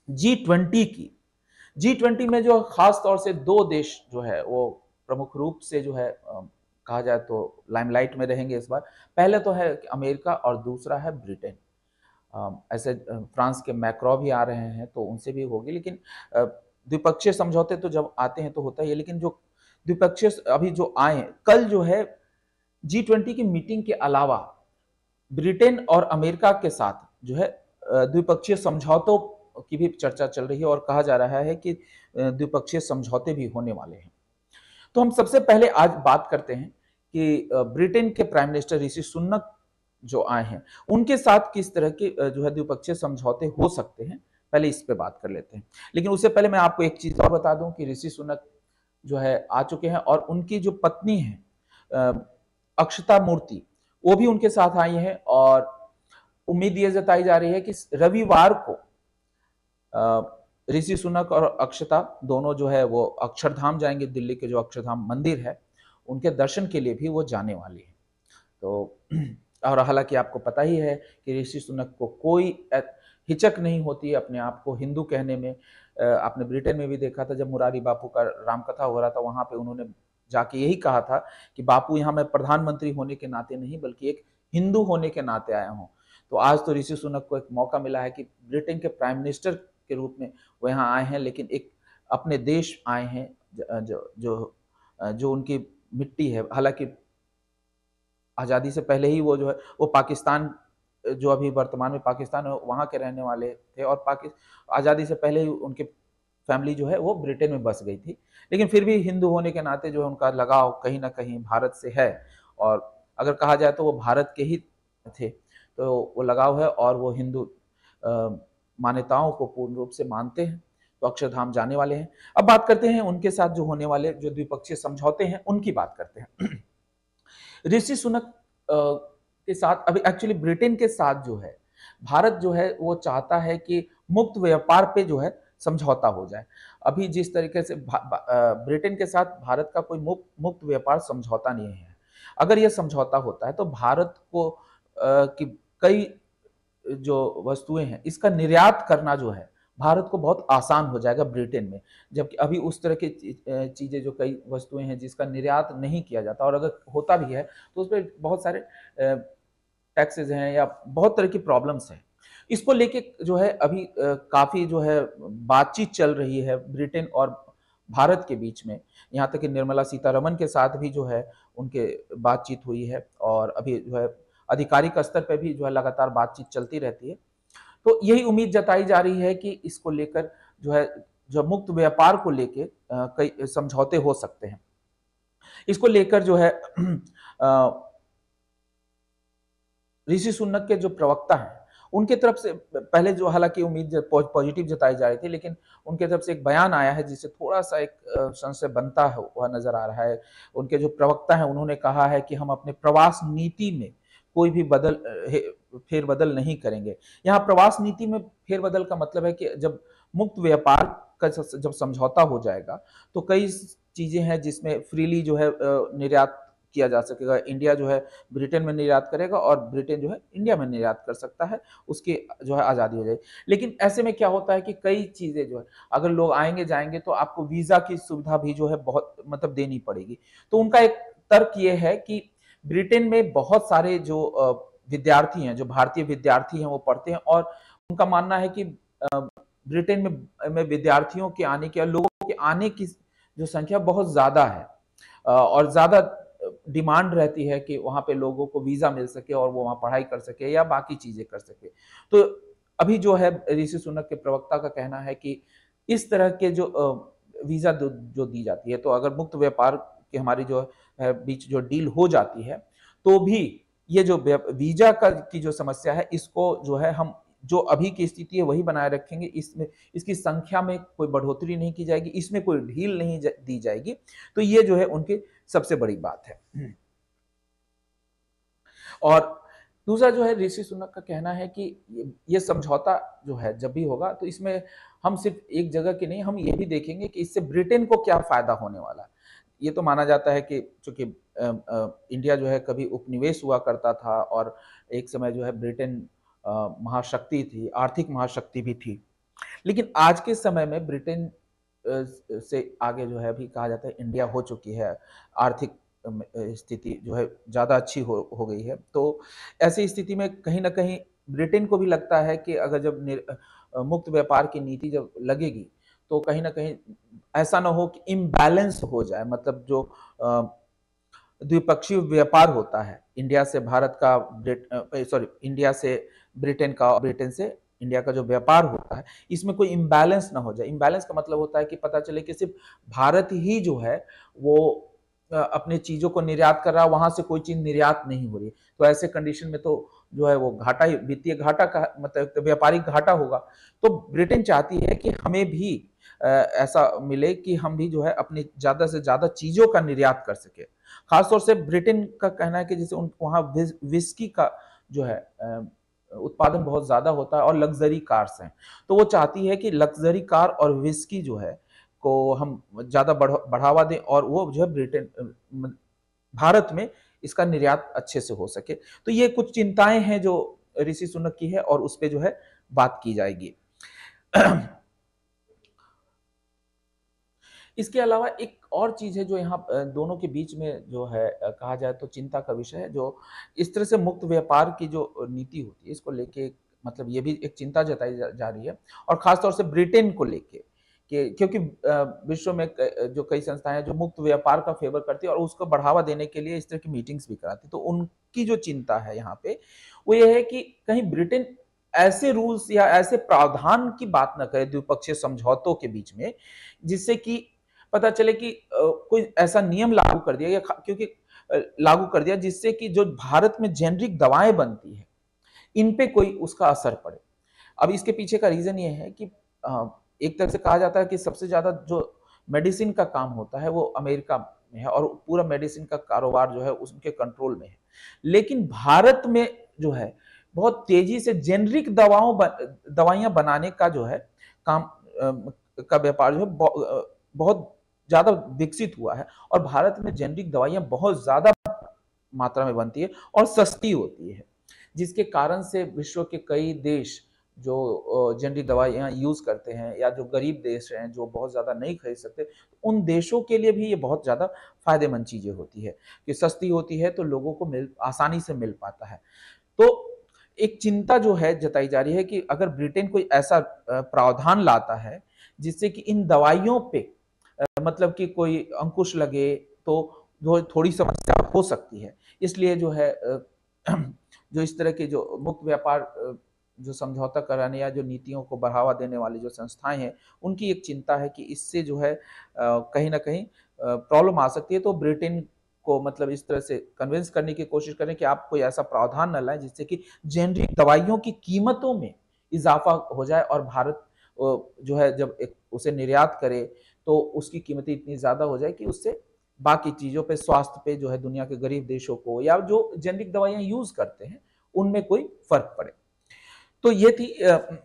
G20 की। G20 में जो खास तौर से दो देश जो है वो प्रमुख रूप से जो है कहा जाए तो लाइमलाइट में रहेंगे इस बार। पहले तो है अमेरिका और दूसरा है ब्रिटेन। ऐसे फ्रांस के मैक्रो भी आ रहे हैं तो उनसे भी होगी, लेकिन द्विपक्षीय समझौते तो जब आते हैं तो होता ही है, लेकिन जो द्विपक्षीय अभी जो आए कल जो है G20 की मीटिंग के अलावा ब्रिटेन और अमेरिका के साथ जो है द्विपक्षीय समझौतों की भी चर्चा चल रही है और कहा जा रहा है कि द्विपक्षीय समझौते भी होने वाले हैं। तो हम सबसे पहले आज बात करते हैं कि ब्रिटेन के प्राइम मिनिस्टर ऋषि सुनक जो आए हैं उनके साथ किस तरह के जो है द्विपक्षीय समझौते हो सकते हैं, पहले इस पे बात कर लेते हैं। लेकिन उससे पहले मैं आपको एक चीज और बता दूं कि ऋषि सुनक जो है आ चुके हैं और उनकी जो पत्नी है अक्षता मूर्ति, वो भी उनके साथ आई है और उम्मीद ये जताई जा रही है कि रविवार को ऋषि सुनक और अक्षता दोनों जो है वो अक्षरधाम जाएंगे। दिल्ली के जो अक्षरधाम मंदिर है उनके दर्शन के लिए भी वो जाने वाली है। तो और हालांकि आपको पता ही है कि ऋषि सुनक को कोई हिचक नहीं होती है अपने आप को हिंदू कहने में। आपने ब्रिटेन में भी देखा था जब मुरारी बापू का रामकथा हो रहा था, वहां पे उन्होंने जाके यही कहा था कि बापू यहाँ मैं प्रधानमंत्री होने के नाते नहीं बल्कि एक हिंदू होने के नाते आया हूँ। तो आज तो ऋषि सुनक को एक मौका मिला है कि ब्रिटेन के प्राइम मिनिस्टर के रूप में वो यहाँ आए हैं, लेकिन एक अपने देश आए हैं जो जो जो उनकी मिट्टी है। हालांकि आज़ादी से पहले ही वो जो है वो पाकिस्तान, जो अभी वर्तमान में पाकिस्तान है वहाँ के रहने वाले थे और आज़ादी से पहले ही उनके फैमिली जो है वो ब्रिटेन में बस गई थी, लेकिन फिर भी हिंदू होने के नाते जो है उनका लगाव कहीं ना कहीं भारत से है। और अगर कहा जाए तो वो भारत के ही थे, तो वो लगाव है और वो हिंदू मान्यताओं को पूर्ण रूप से मानते हैं। तो अक्षरधाम जाने वाले हैं। अब बात करते हैं उनके साथ जो होने वाले जो द्विपक्षीय समझौते हैं उनकी बात करते हैं। ऋषि सुनक के साथ अभी एक्चुअली ब्रिटेन के साथ जो है भारत जो है वो चाहता है कि मुक्त व्यापार पे जो है समझौता हो जाए। अभी जिस तरीके से ब्रिटेन के साथ भारत का कोई मुक्त व्यापार समझौता नहीं है। अगर यह समझौता होता है तो भारत को कि कई जो वस्तुएं हैं इसका निर्यात करना जो है भारत को बहुत आसान हो जाएगा ब्रिटेन में। जबकि अभी उस तरह की चीजें जो कई वस्तुएं हैं जिसका निर्यात नहीं किया जाता और अगर होता भी है तो उस पर बहुत सारे टैक्सेस हैं या बहुत तरह की प्रॉब्लम्स हैं। इसको लेके जो है अभी काफी जो है बातचीत चल रही है ब्रिटेन और भारत के बीच में। यहाँ तक कि निर्मला सीतारमन के साथ भी जो है उनके बातचीत हुई है और अभी जो है आधिकारिक स्तर पर भी जो है लगातार बातचीत चलती रहती है। तो यही उम्मीद जताई जा रही है कि इसको लेकर जो है जो मुक्त व्यापार को लेके कई समझौते हो सकते हैं। इसको लेकर जो है ऋषि सुनक के जो प्रवक्ता हैं उनके तरफ से पहले जो हालांकि उम्मीद पॉजिटिव जताई जा रही थी, लेकिन उनके तरफ से एक बयान आया है जिससे थोड़ा सा एक संशय बनता हुआ नजर आ रहा है। उनके जो प्रवक्ता हैं उन्होंने कहा है कि हम अपने प्रवास नीति में कोई भी फेरबदल नहीं करेंगे। यहाँ प्रवास नीति में फेरबदल का मतलब है कि जब मुक्त व्यापार का जब समझौता हो जाएगा तो कई चीजें हैं जिसमें फ्रीली जो है निर्यात किया जा सकेगा। इंडिया जो है ब्रिटेन में निर्यात करेगा और ब्रिटेन जो है इंडिया में निर्यात कर सकता है, उसकी जो है आज़ादी हो जाएगी। लेकिन ऐसे में क्या होता है कि कई चीज़ें जो है अगर लोग आएंगे जाएंगे तो आपको वीज़ा की सुविधा भी जो है बहुत मतलब देनी पड़ेगी। तो उनका एक तर्क ये है कि ब्रिटेन में बहुत सारे जो विद्यार्थी हैं, जो भारतीय विद्यार्थी हैं वो पढ़ते हैं और उनका मानना है कि ब्रिटेन में विद्यार्थियों के आने की, लोगों के आने की जो संख्या बहुत ज़्यादा है और ज़्यादा डिमांड रहती है कि वहां पे लोगों को वीजा मिल सके और वो वहां पढ़ाई कर सके या बाकी चीजें कर सके। तो अभी जो है ऋषि सुनक के प्रवक्ता का कहना है कि इस तरह के जो वीजा जो दी जाती है, तो अगर मुक्त व्यापार की हमारी जो है बीच जो डील हो जाती है तो भी ये जो वीजा का की जो समस्या है इसको जो है हम जो अभी की स्थिति है वही बनाए रखेंगे। इसमें इसकी संख्या में कोई बढ़ोतरी नहीं की जाएगी, इसमें कोई ढील नहीं दी जाएगी। तो ये जो है उनकी सबसे बड़ी बात है। और दूसरा जो है ऋषि सुनक का कहना है कि ये समझौता जो है जब भी होगा तो इसमें हम सिर्फ एक जगह की नहीं, हम ये भी देखेंगे कि इससे ब्रिटेन को क्या फायदा होने वाला है। ये तो माना जाता है कि चूंकि इंडिया जो है कभी उपनिवेश हुआ करता था और एक समय जो है ब्रिटेन महाशक्ति थी, आर्थिक महाशक्ति भी थी। लेकिन आज के समय में ब्रिटेन से आगे जो है अभी कहा जाता है इंडिया हो चुकी है, आर्थिक स्थिति जो है ज़्यादा अच्छी हो गई है। तो ऐसी स्थिति में कहीं न कहीं ब्रिटेन को भी लगता है कि अगर जब मुक्त व्यापार की नीति जब लगेगी, तो कहीं न कहीं ऐसा ना हो कि इम्बैलेंस हो जाए, मतलब जो द्विपक्षीय व्यापार होता है, इंडिया से भारत का सॉरी इंडिया से ब्रिटेन का, ब्रिटेन से इंडिया का जो व्यापार होता है, इसमें कोई इम्बैलेंस ना हो जाए। इम्बैलेंस का मतलब होता है कि पता चले कि सिर्फ भारत ही जो है वो अपनी चीज़ों को निर्यात कर रहा है, वहाँ से कोई चीज़ निर्यात नहीं हो रही। तो ऐसे कंडीशन में तो जो है वो घाटा ही, वित्तीय घाटा का मतलब तो व्यापारिक घाटा होगा। तो ब्रिटेन चाहती है कि हमें भी ऐसा मिले कि हम भी जो है अपनी ज़्यादा से ज़्यादा चीज़ों का निर्यात कर सकें। खासतौर से ब्रिटेन का कहना है कि जैसे वहाँ विस्की का जो है उत्पादन बहुत ज़्यादा होता है और लग्जरी कार्स हैं। तो वो चाहती है कि लग्जरी कार और विस्की जो है को हम ज़्यादा बढ़ावा दें और वो जो है भारत में इसका निर्यात अच्छे से हो सके। तो ये कुछ चिंताएं हैं जो ऋषि सुनक की है और उस पे जो है बात की जाएगी। इसके अलावा एक और चीज़ है जो यहाँ दोनों के बीच में जो है कहा जाए तो चिंता का विषय है, जो इस तरह से मुक्त व्यापार की जो नीति होती है इसको लेके मतलब ये भी एक चिंता जताई जा रही है, और खास तौर से ब्रिटेन को लेके कि क्योंकि विश्व में जो कई संस्थाएं हैं जो मुक्त व्यापार का फेवर करती है और उसको बढ़ावा देने के लिए इस तरह की मीटिंग्स भी कराती है, तो उनकी जो चिंता है यहाँ पे वो ये है कि कहीं ब्रिटेन ऐसे रूल्स या ऐसे प्रावधान की बात ना करे द्विपक्षीय समझौतों के बीच में, जिससे कि पता चले कि कोई ऐसा नियम लागू कर दिया या क्योंकि लागू कर दिया जिससे कि जो भारत में जेनरिक दवाएं बनती है इन पे कोई उसका असर पड़े। अब इसके पीछे का रीजन ये है कि एक तरह से कहा जाता है कि सबसे ज्यादा जो मेडिसिन का काम होता है वो अमेरिका में है और पूरा मेडिसिन का कारोबार जो है उसके कंट्रोल में है, लेकिन भारत में जो है बहुत तेजी से जेनरिक दवाइयां बनाने का जो है काम का व्यापार जो है बहुत ज्यादा विकसित हुआ है और भारत में जेनरिक दवाइयां बहुत ज्यादा मात्रा में बनती है और सस्ती होती है, जिसके कारण से विश्व के कई देश जो जेनरिक दवाइयां यूज करते हैं या जो गरीब देश हैं जो बहुत ज्यादा नहीं खरीद सकते, उन देशों के लिए भी ये बहुत ज्यादा फायदेमंद चीजें होती है कि सस्ती होती है तो लोगों को आसानी से मिल पाता है। तो एक चिंता जो है जताई जा रही है कि अगर ब्रिटेन कोई ऐसा प्रावधान लाता है जिससे कि इन दवाइयों पे मतलब कि कोई अंकुश लगे तो जो थोड़ी समस्या हो सकती है, इसलिए जो है जो इस तरह के जो मुक्त व्यापार जो समझौता कराने या जो नीतियों को बढ़ावा देने वाली जो संस्थाएं हैं उनकी एक चिंता है कि इससे जो है कहीं ना कहीं प्रॉब्लम आ सकती है। तो ब्रिटेन को मतलब इस तरह से कन्विंस करने की कोशिश करें कि आप कोई ऐसा प्रावधान न लाएं जिससे कि जेनरिक दवाइयों की कीमतों में इजाफा हो जाए और भारत जो है जब एक उसे निर्यात करे तो उसकी कीमतें इतनी ज्यादा हो जाए कि उससे बाकी चीजों पे, स्वास्थ्य पे जो है दुनिया के गरीब देशों को या जो जेनरिक दवाइयां यूज करते हैं उनमें कोई फर्क पड़े। तो ये थी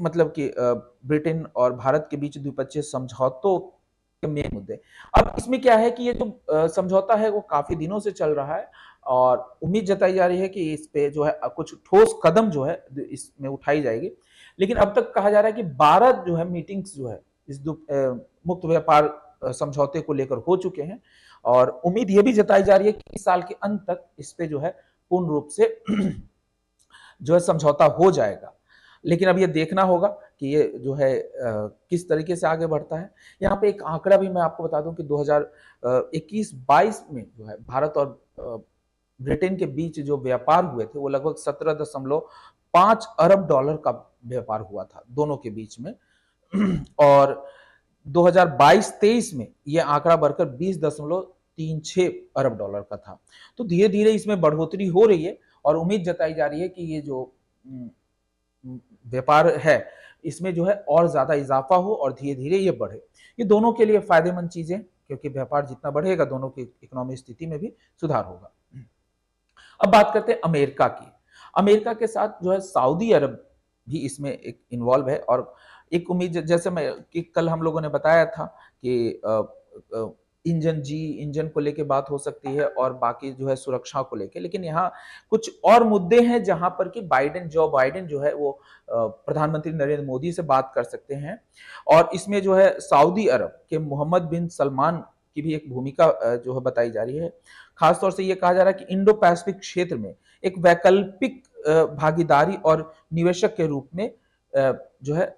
मतलब कि ब्रिटेन और भारत के बीच द्विपक्षीय समझौतों के मेन मुद्दे। अब इसमें क्या है कि ये जो समझौता है वो काफी दिनों से चल रहा है और उम्मीद जताई जा रही है कि इस पे जो है कुछ ठोस कदम जो है इसमें उठाई जाएगी, लेकिन अब तक कहा जा रहा है कि 12 जो है मीटिंग्स जो है इस मुक्त व्यापार समझौते को लेकर हो चुके हैं और उम्मीद ये भी जताई जा रही है कि इस साल के अंत तक इस पे जो है पूर्ण रूप से जो है समझौता हो जाएगा। लेकिन अब ये देखना होगा कि ये जो है किस तरीके से आगे बढ़ता है। यहाँ पे एक आंकड़ा भी मैं आपको बता दूं कि 2021-22 में जो है भारत और ब्रिटेन के बीच जो व्यापार हुए थे वो लगभग 17.5 अरब डॉलर का व्यापार हुआ था दोनों के बीच में और 2022-23 में ये आंकड़ा बढ़कर 20.36 अरब डॉलर का था। तो धीरे धीरे इसमें बढ़ोतरी हो रही है और उम्मीद जताई जा रही है कि ये जो व्यापार है इसमें जो है और ज्यादा इजाफा हो और धीरे धीरे ये बढ़े। ये दोनों के लिए फायदेमंद चीजें, क्योंकि व्यापार जितना बढ़ेगा दोनों की इकोनॉमिक स्थिति में भी सुधार होगा। अब बात करते हैं अमेरिका की। अमेरिका के साथ जो है सऊदी अरब भी इसमें एक इन्वॉल्व है और एक उम्मीद जैसे मैं कि कल हम लोगों ने बताया था कि इंजन को लेके बात हो सकती है और बाकी जो है सुरक्षा को लेके। लेकिन यहाँ कुछ और मुद्दे हैं जहां पर कि जो बाइडेन जो है वो प्रधानमंत्री नरेंद्र मोदी से बात कर सकते हैं। और इसमें जो है सऊदी अरब के मोहम्मद बिन सलमान की भी एक भूमिका जो है बताई जा रही है। खासतौर से ये कहा जा रहा है कि इंडो पैसिफिक क्षेत्र में एक वैकल्पिक भागीदारी और निवेशक के रूप में जो है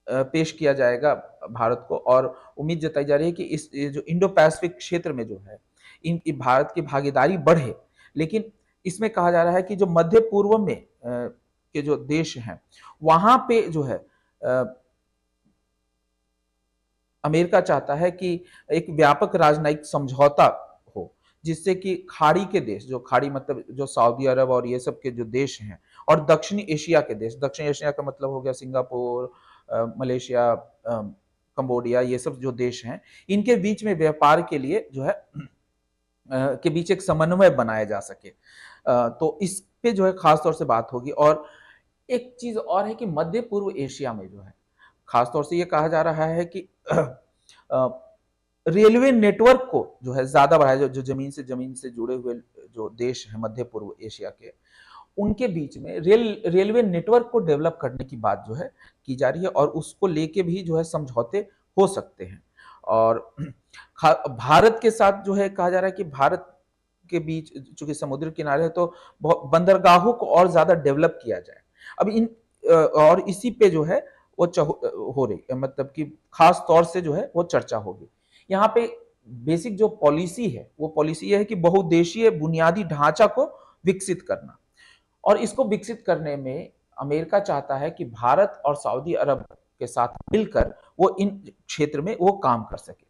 पेश किया जाएगा भारत को। और उम्मीद जताई जा रही है कि इस जो इंडो पैसिफिक क्षेत्र में जो है इन भारत की भागीदारी बढ़े। लेकिन इसमें कहा जा रहा है कि जो मध्य पूर्व में के जो देश हैं वहां पे जो है अमेरिका चाहता है कि एक व्यापक राजनयिक समझौता हो, जिससे कि खाड़ी के देश, जो खाड़ी मतलब जो सऊदी अरब और ये सब के जो देश हैं, और दक्षिणी एशिया के देश, दक्षिण एशिया का मतलब हो गया सिंगापुर, मलेशिया, कंबोडिया, ये सब जो देश हैं, इनके बीच में व्यापार के लिए जो है के बीच एक समन्वय बनाया जा सके। तो इस पे जो है खास तौर से बात होगी। और एक चीज और है कि मध्य पूर्व एशिया में जो है खासतौर से ये कहा जा रहा है कि रेलवे नेटवर्क को जो है ज्यादा बढ़ाया, जो जमीन से जुड़े हुए जो देश हैं मध्य पूर्व एशिया के, उनके बीच में रेलवे नेटवर्क को डेवलप करने की बात जो है की जा रही है और उसको लेके भी जो है समझौते हो सकते हैं। और भारत के साथ जो है कहा जा रहा है कि भारत के बीच चूंकि समुद्र किनारे है तो बंदरगाहों को और ज्यादा डेवलप किया जाए। अब इन और इसी पे जो है वो हो रही, मतलब कि खास तौर से जो है वो चर्चा होगी। यहाँ पे बेसिक जो पॉलिसी है वो पॉलिसी ये है कि बहुदेशीय बुनियादी ढांचा को विकसित करना। और इसको विकसित करने में अमेरिका चाहता है कि भारत और सऊदी अरब के साथ मिलकर वो इन क्षेत्र में वो काम कर सके।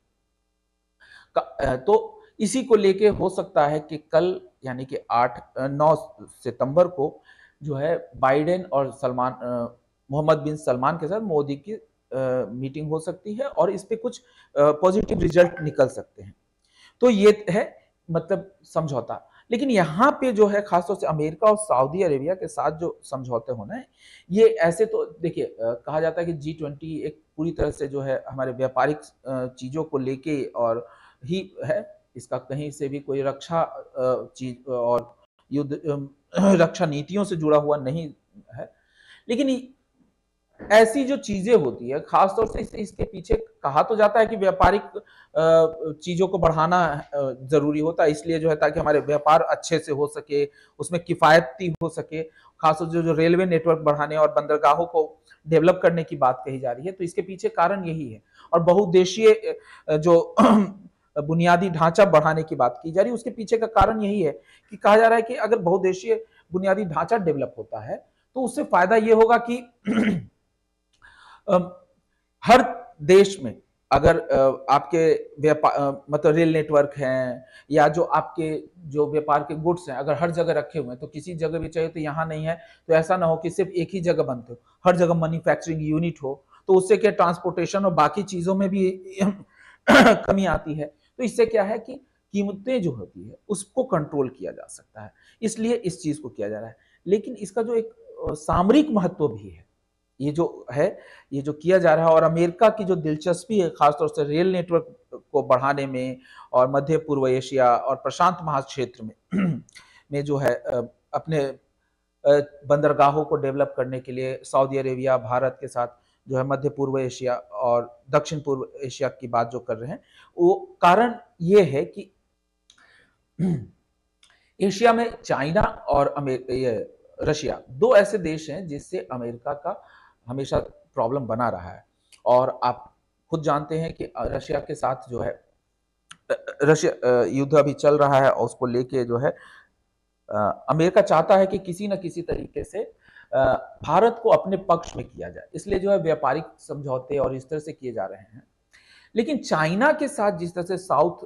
तो इसी को लेके हो सकता है कि कल यानी कि 9 सितंबर को जो है बाइडेन और मोहम्मद बिन सलमान के साथ मोदी की मीटिंग हो सकती है और इस पे कुछ पॉजिटिव रिजल्ट निकल सकते हैं। तो ये है मतलब समझौता। लेकिन यहाँ पे जो है खासतौर से अमेरिका और सऊदी अरेबिया के साथ जो समझौते होना है, ये ऐसे तो देखिए कहा जाता है कि G20 एक पूरी तरह से जो है हमारे व्यापारिक चीजों को लेके और ही है, इसका कहीं से भी कोई रक्षा चीज और युद्ध रक्षा नीतियों से जुड़ा हुआ नहीं है। लेकिन ऐसी जो चीजें होती है खासतौर से इसके पीछे कहा तो जाता है कि व्यापारिक चीजों को बढ़ाना जरूरी होता है, इसलिए जो है ताकि हमारे व्यापार अच्छे से हो सके, उसमें किफायती हो सके। खासतौर से जो रेलवे नेटवर्क बढ़ाने और बंदरगाहों को डेवलप करने की बात कही जा रही है, तो इसके पीछे कारण यही है। और बहुदेशीय जो बुनियादी ढांचा बढ़ाने की बात की जा रही है, उसके पीछे का कारण यही है कि कहा जा रहा है कि अगर बहुदेशीय बुनियादी ढांचा डेवलप होता है तो उससे फायदा ये होगा कि हर देश में अगर आपके व्यापार मतलब रेल नेटवर्क हैं या जो आपके जो व्यापार के गुड्स हैं अगर हर जगह रखे हुए हैं, तो किसी जगह भी चाहिए तो यहाँ नहीं है, तो ऐसा ना हो कि सिर्फ एक ही जगह बनते हो, हर जगह मैन्युफैक्चरिंग यूनिट हो, तो उससे क्या ट्रांसपोर्टेशन और बाकी चीजों में भी कमी आती है। तो इससे क्या है कि कीमतें जो होती है उसको कंट्रोल किया जा सकता है, इसलिए इस चीज को किया जा रहा है। लेकिन इसका जो एक सामरिक महत्व भी है, ये जो किया जा रहा है, और अमेरिका की जो दिलचस्पी है खासतौर से रेल नेटवर्क को बढ़ाने में और मध्य पूर्व एशिया और प्रशांत महाक्षेत्र में में जो है अपने बंदरगाहों को डेवलप करने के लिए सऊदी अरेबिया भारत के साथ जो है मध्य पूर्व एशिया और दक्षिण पूर्व एशिया की बात जो कर रहे हैं, वो कारण ये है कि एशिया में चाइना और रशिया दो ऐसे देश हैं जिससे अमेरिका का हमेशा प्रॉब्लम बना रहा है। और आप खुद जानते हैं कि रशिया के साथ जो है रशिया युद्ध अभी चल रहा है और उसको लेके जो है अमेरिका चाहता है कि किसी न किसी तरीके से भारत को अपने पक्ष में किया जाए, इसलिए जो है व्यापारिक समझौते और इस तरह से किए जा रहे हैं। लेकिन चाइना के साथ जिस तरह से साउथ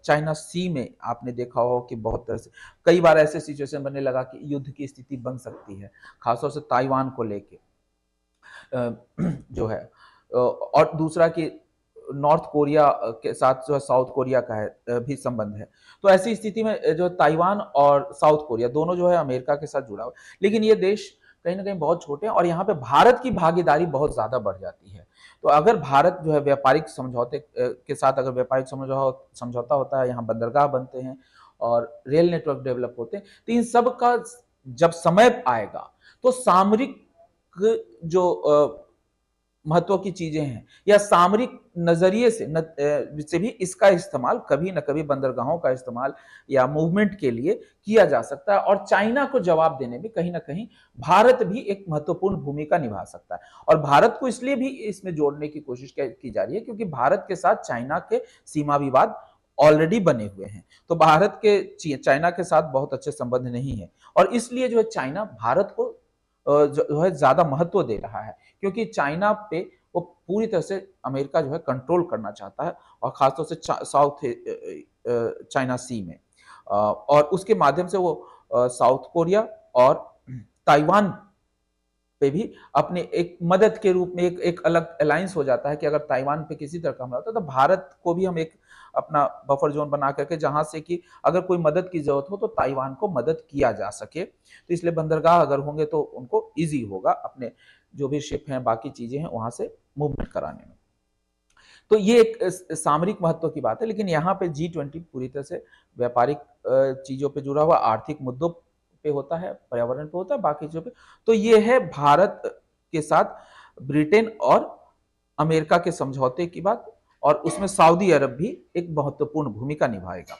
चाइना सी में आपने देखा हो कि बहुत तरह से कई बार ऐसे सिचुएशन बनने लगा कि युद्ध की स्थिति बन सकती है, खासतौर से ताइवान को लेके जो है, और दूसरा कि नॉर्थ कोरिया के साथ जो है साउथ कोरिया का है भी संबंध है। तो ऐसी स्थिति में जो ताइवान और साउथ कोरिया दोनों जो है अमेरिका के साथ जुड़ा हुआ, लेकिन ये देश कहीं ना कहीं बहुत छोटे हैं, और यहाँ पे भारत की भागीदारी बहुत ज्यादा बढ़ जाती है। तो अगर भारत जो है व्यापारिक समझौते के साथ, अगर व्यापारिक समझौता होता है, यहाँ बंदरगाह बनते हैं और रेल नेटवर्क डेवलप होते हैं, तो इन सब का जब समय आएगा तो सामरिक जो महत्व की चीजें हैं या सामरिक नजरिए से भी इसका इस्तेमाल कभी ना कभी, बंदरगाहों का इस्तेमाल या मूवमेंट के लिए किया जा सकता है। और चाइना को जवाब देने में कहीं ना कहीं भारत भी एक महत्वपूर्ण भूमिका निभा सकता है। और भारत को इसलिए भी इसमें जोड़ने की कोशिश की जा रही है क्योंकि भारत के साथ चाइना के सीमा विवाद ऑलरेडी बने हुए हैं। तो भारत के चाइना के साथ बहुत अच्छे संबंध नहीं है, और इसलिए जो है चाइना भारत को जो है ज्यादा महत्व दे रहा है, क्योंकि चाइना पे वो पूरी तरह से अमेरिका जो है कंट्रोल करना चाहता है, और खासतौर से साउथ चाइना सी में, और उसके माध्यम से वो साउथ कोरिया और ताइवान पे भी अपने एक मदद के रूप में एक अलग अलायंस हो जाता है कि अगर ताइवान पे किसी तरह का हमला होता है तो भारत को भी हम एक अपना बफर जोन बना करके, जहां से कि अगर कोई मदद की जरूरत हो तो ताइवान को मदद किया जा सके। तो इसलिए बंदरगाह अगर होंगे तो उनको इजी होगा अपने जो भी शिप हैं, बाकी चीजें हैं, वहां से मूवमेंट कराने में। तो ये एक सामरिक महत्व की बात है। लेकिन यहाँ पे G20 पूरी तरह से व्यापारिक चीजों पे जुड़ा हुआ, आर्थिक मुद्दों पे होता है, पर्यावरण पे होता है, बाकी चीजों पे। तो ये है भारत के साथ ब्रिटेन और अमेरिका के समझौते की बात, और उसमें सऊदी अरब भी एक महत्वपूर्ण भूमिका निभाएगा।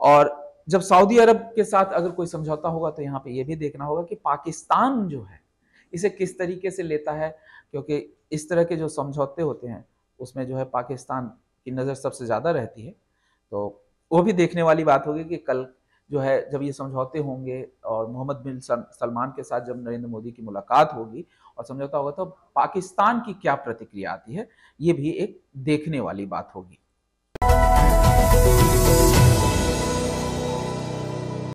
और जब सऊदी अरब के साथ अगर कोई समझौता होगा तो यहाँ पे ये भी देखना होगा कि पाकिस्तान जो है इसे किस तरीके से लेता है, क्योंकि इस तरह के जो समझौते होते हैं उसमें जो है पाकिस्तान की नज़र सबसे ज़्यादा रहती है। तो वो भी देखने वाली बात होगी कि कल जो है जब ये समझौते होंगे और मोहम्मद बिन सलमान के साथ जब नरेंद्र मोदी की मुलाकात होगी और समझौता होगा, तो पाकिस्तान की क्या प्रतिक्रिया आती है, ये भी एक देखने वाली बात होगी।